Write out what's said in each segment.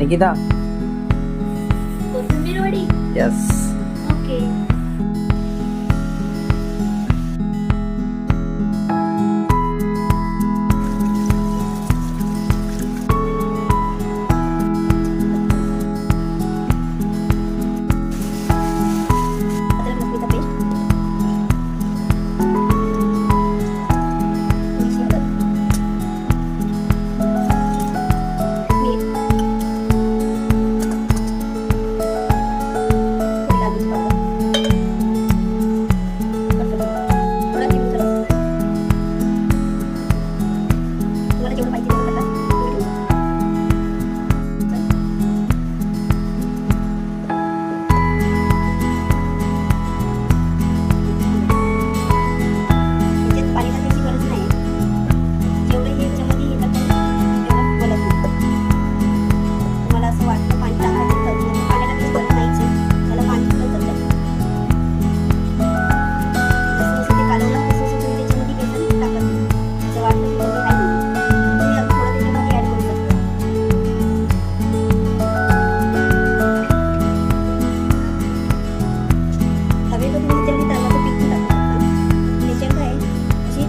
निकिता कोथिंबीर वडी. Yes. Okay.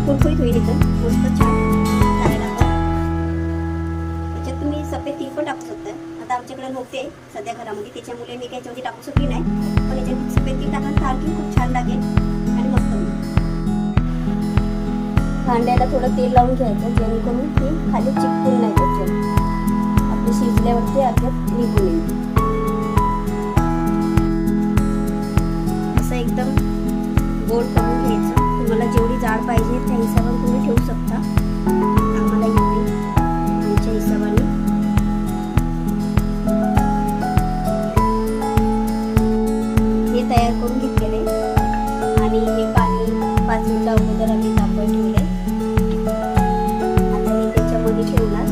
कुरकुरीत होईल एकदम मस्त छान खायला. त्याच्यात तुम्ही सफेद तिळ पण टाकू शकता. आता आमच्याकडे नव्हते सध्या घरामध्ये, त्याच्यामुळे मी त्याच्यामध्ये टाकू शकली नाही. पण याच्यात सफेद तिळ टाकून आणखी खूप छान लागेल आणि मस्त होईल. कांद्याला थोडं तेल लावून घ्यायचं जेणेकरून ती खाली चिकटून नाही त्याच्यात. आपली शिजल्यावरती अर्ध्यात निघून येईल. असं एकदम गोड करून घ्यायचं. तुम्हाला जेवढी जाड पाहिजे त्या हिशोबाने तुम्ही ठेवू शकता. आम्हाला एवढी आमच्या हिशोबाने. हे तयार करून घेतलेले आणि हे पाणी 5 मिनिटं अगोदर आम्ही तापवून ठेवले. आता हे त्याच्यामध्ये ठेवणार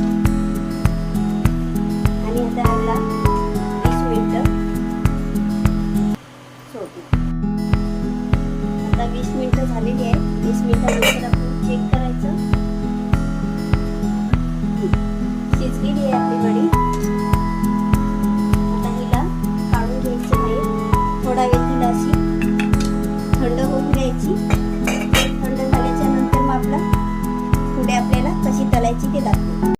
आणि आता याला 20 मिनिटं सोडू. आता 20 मिनिटं झालेली आहे. 20 मिनिटानंतर आपण चेक करायचं. शिजलेली आहे आपली वडी.